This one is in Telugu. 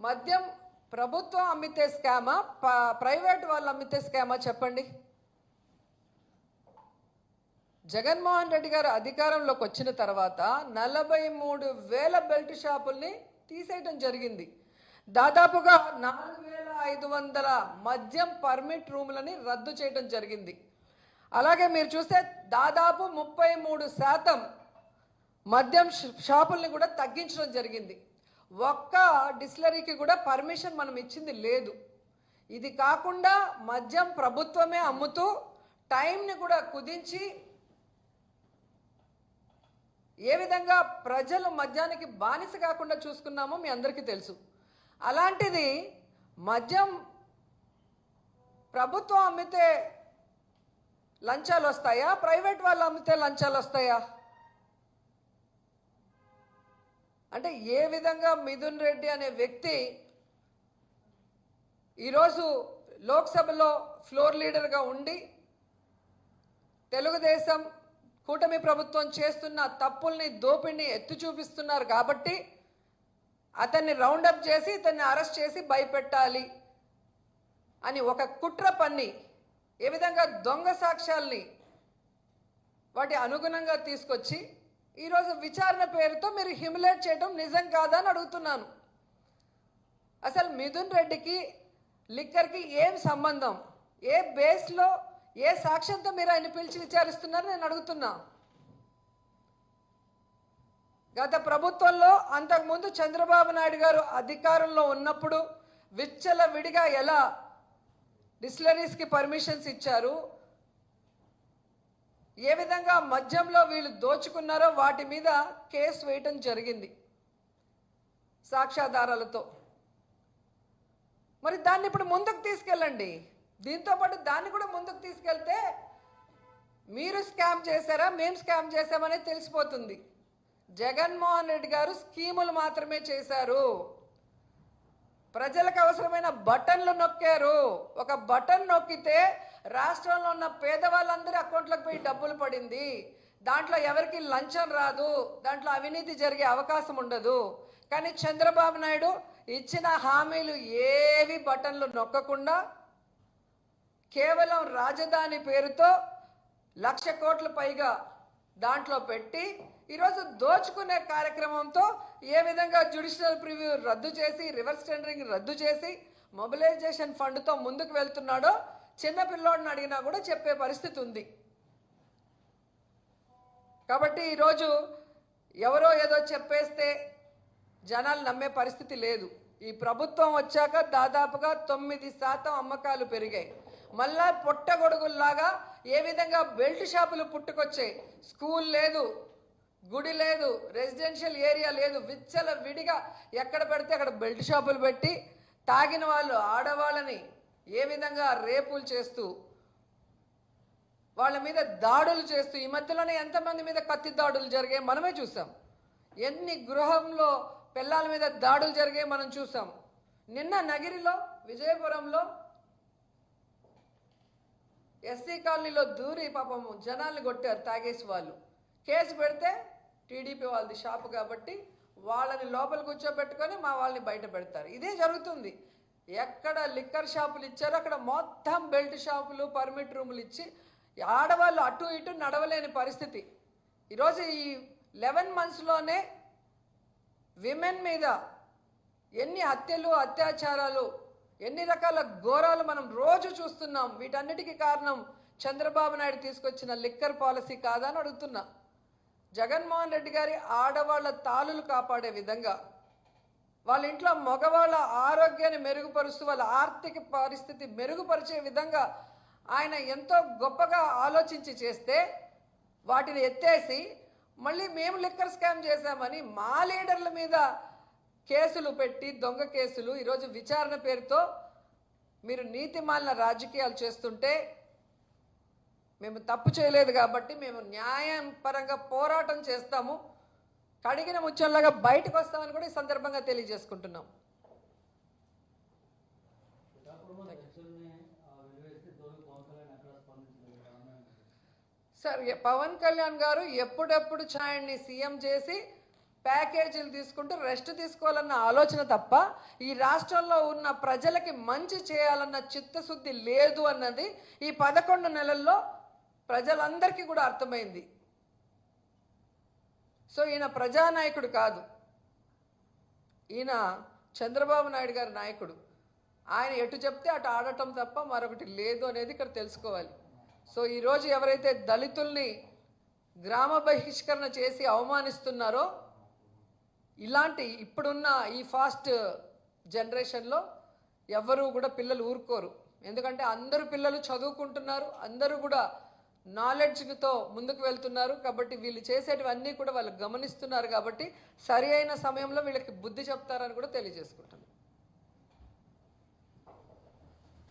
మద్యం ప్రభుత్వం అమ్మితే స్కామా, ప్రైవేట్ వాళ్ళు అమ్మితే స్కామా చెప్పండి. జగన్మోహన్ రెడ్డి గారు అధికారంలోకి వచ్చిన తర్వాత 43,000 బెల్ట్ షాపుల్ని తీసేయడం జరిగింది. దాదాపుగా 4,500 మద్యం పర్మిట్ రూములని రద్దు చేయడం జరిగింది. అలాగే మీరు చూస్తే దాదాపు 33% మద్యం షాపుల్ని కూడా తగ్గించడం జరిగింది. ఒక్క డిస్టిలరీకి కూడా పర్మిషన్ మనం ఇచ్చింది లేదు. ఇది కాకుండా మద్యం ప్రభుత్వమే అమ్ముతూ టైంని కూడా కుదించి ఏ విధంగా ప్రజలు మద్యానికి బానిస కాకుండా చూసుకున్నామో మీ అందరికీ తెలుసు. అలాంటిది మద్యం ప్రభుత్వం అమ్మితే లంచాలు వస్తాయా, ప్రైవేట్ వాళ్ళు అమ్మితే లంచాలు వస్తాయా? అంటే ఏ విధంగా మిథున్ రెడ్డి అనే వ్యక్తి ఈరోజు లోక్సభలో ఫ్లోర్ లీడర్గా ఉండి తెలుగుదేశం కూటమి ప్రభుత్వం చేస్తున్న తప్పుల్ని, దోపిడిని ఎత్తి చూపిస్తున్నారు కాబట్టి అతన్ని రౌండప్ చేసి ఇతన్ని అరెస్ట్ చేసి భయపెట్టాలి అని ఒక కుట్ర పన్ని ఏ విధంగా దొంగ సాక్ష్యాల్ని వాటి అనుగుణంగా తీసుకొచ్చి ఈరోజు విచారణ పేరుతో మీరు హ్యూమిలేట్ చేయడం నిజం కాదా అని అడుగుతున్నాను. అసలు మిథున్ రెడ్డికి లిక్కర్కి ఏం సంబంధం? ఏ బేస్లో, ఏ సాక్ష్యంతో మీరు ఆయన పిలిచి విచారిస్తున్నారు నేను అడుగుతున్నా. గత ప్రభుత్వంలో అంతకుముందు చంద్రబాబు నాయుడు గారు అధికారంలో ఉన్నప్పుడు విచ్చలవిడిగా ఎలా డిస్టిలరీస్కి పర్మిషన్స్ ఇచ్చారు, ఏ విధంగా మద్యంలో వీళ్ళు దోచుకున్నారో వాటి మీద కేసు వేయటం జరిగింది సాక్ష్యాధారాలతో. మరి దాన్ని ఇప్పుడు ముందుకు తీసుకెళ్ళండి. దీంతో పాటు దాన్ని కూడా ముందుకు తీసుకెళ్తే మీరు స్కామ్ చేశారా, మేము స్కామ్ చేశామనేది తెలిసిపోతుంది. జగన్మోహన్ రెడ్డి గారు స్కీములు మాత్రమే చేశారు. ప్రజలకు అవసరమైన బటన్లు నొక్కారు. ఒక బటన్ నొక్కితే రాష్ట్రంలో ఉన్న పేదవాళ్ళందరి అకౌంట్లకు పోయి డబ్బులు పడింది. దాంట్లో ఎవరికి లంచం రాదు, దాంట్లో అవినీతి జరిగే అవకాశం ఉండదు. కానీ చంద్రబాబు నాయుడు ఇచ్చిన హామీలు ఏవి బటన్లు నొక్కకుండా కేవలం రాజధాని పేరుతో 1,00,000 కోట్ల పైగా దాంట్లో పెట్టి ఈరోజు దోచుకునే కార్యక్రమంతో ఏ విధంగా జ్యుడిషియల్ ప్రివ్యూ రద్దు చేసి, రివర్స్ టెండరింగ్ రద్దు చేసి, మొబిలైజేషన్ ఫండ్తో ముందుకు వెళ్తున్నాడో చిన్నపిల్లోడిని అడిగినా కూడా చెప్పే పరిస్థితి ఉంది. కాబట్టి ఈరోజు ఎవరో ఏదో చెప్పేస్తే జనాలు నమ్మే పరిస్థితి లేదు. ఈ ప్రభుత్వం వచ్చాక దాదాపుగా 9% అమ్మకాలు పెరిగాయి. మళ్ళా పొట్టగొడుగుల్లాగా ఏ విధంగా బెల్ట్ షాపులు పుట్టుకొచ్చాయి. స్కూల్ లేదు, గుడి లేదు, రెసిడెన్షియల్ ఏరియా లేదు, విచ్చల విడిగా ఎక్కడ పెడితే అక్కడ బెల్ట్ షాపులు పెట్టి తాగిన వాళ్ళు ఆడవాళ్ళని ఏ విధంగా రేపులు చేస్తూ, వాళ్ళ మీద దాడులు చేస్తూ, ఈ మధ్యలోనే ఎంతమంది మీద కత్తి దాడులు జరిగాయి మనమే చూసాం. ఎన్ని గృహంలో పిల్లల మీద దాడులు జరిగాయి మనం చూసాం. నిన్న నగిరిలో, విజయపురంలో ఎస్సీ కాలనీలో దూరి పాపం జనాల్ని కొట్టారు తాగేసి వాళ్ళు. కేసు పెడితే టీడీపీ వాళ్ళది షాపు కాబట్టి వాళ్ళని లోపల కూర్చోబెట్టుకొని మా వాళ్ళని బయట పెడతారు. ఇదే జరుగుతుంది. ఎక్కడ లిక్కర్ షాపులు ఇచ్చారో అక్కడ మొత్తం బెల్ట్ షాపులు, పర్మిట్ రూములు ఇచ్చి ఆడవాళ్ళు అటు ఇటు నడవలేని పరిస్థితి. ఈరోజు ఈ 11 monthsలోనే విమెన్ మీద ఎన్ని హత్యలు, అత్యాచారాలు, ఎన్ని రకాల ఘోరాలు మనం రోజు చూస్తున్నాం. వీటన్నిటికీ కారణం చంద్రబాబు నాయుడు తీసుకొచ్చిన లిక్కర్ పాలసీ కాదా అని అడుగుతున్నా. జగన్మోహన్ రెడ్డి గారి ఆడవాళ్ళ తాళులు కాపాడే విధంగా, వాళ్ళ ఇంట్లో మగవాళ్ళ ఆరోగ్యాన్ని మెరుగుపరుస్తూ వాళ్ళ ఆర్థిక పరిస్థితి మెరుగుపరిచే విధంగా ఆయన ఎంతో గొప్పగా ఆలోచించి చేస్తే వాటిని ఎత్తేసి మళ్ళీ మేము లిక్కర్ స్కామ్ చేశామని మా లీడర్ల మీద కేసులు పెట్టి, దొంగ కేసులు, ఈరోజు విచారణ పేరుతో మీరు నీతిమాలిన రాజకీయాలు చేస్తుంటే మేము తప్పు చేయలేదు కాబట్టి మేము న్యాయం పరంగా పోరాటం చేస్తాము, కడిగిన ముచ్చంలాగా బయటకు వస్తామని కూడా ఈ సందర్భంగా తెలియజేసుకుంటున్నాం. సార్, పవన్ కళ్యాణ్ గారు ఎప్పుడెప్పుడు ఛాయన్ని సీఎం చేసి ప్యాకేజీలు తీసుకుంటూ రెస్ట్ తీసుకోవాలన్న ఆలోచన తప్ప ఈ రాష్ట్రంలో ఉన్న ప్రజలకి మంచి చేయాలన్న చిత్తశుద్ధి లేదు అన్నది ఈ 11 నెలల్లో ప్రజలందరికీ కూడా అర్థమైంది. సో ఈయన ప్రజానాయకుడు కాదు, ఈయన చంద్రబాబు నాయుడు గారి నాయకుడు. ఆయన ఎటు చెప్తే అటు ఆడటం తప్ప మరొకటి లేదు అనేది ఇక్కడ తెలుసుకోవాలి. సో ఈరోజు ఎవరైతే దళితుల్ని గ్రామ బహిష్కరణ చేసి అవమానిస్తున్నారో, ఇలాంటి ఇప్పుడున్న ఈ ఫాస్ట్ జనరేషన్లో ఎవరు కూడా పిల్లలు ఊరుకోరు. ఎందుకంటే అందరూ పిల్లలు చదువుకుంటున్నారు, అందరూ కూడా నాలెడ్జ్తో ముందుకు వెళ్తున్నారు. కాబట్టి వీళ్ళు చేసేటివన్నీ కూడా వాళ్ళు గమనిస్తున్నారు. కాబట్టి సరి అయిన సమయంలో వీళ్ళకి బుద్ధి చెప్తారని కూడా తెలియజేసుకుంటున్నారు.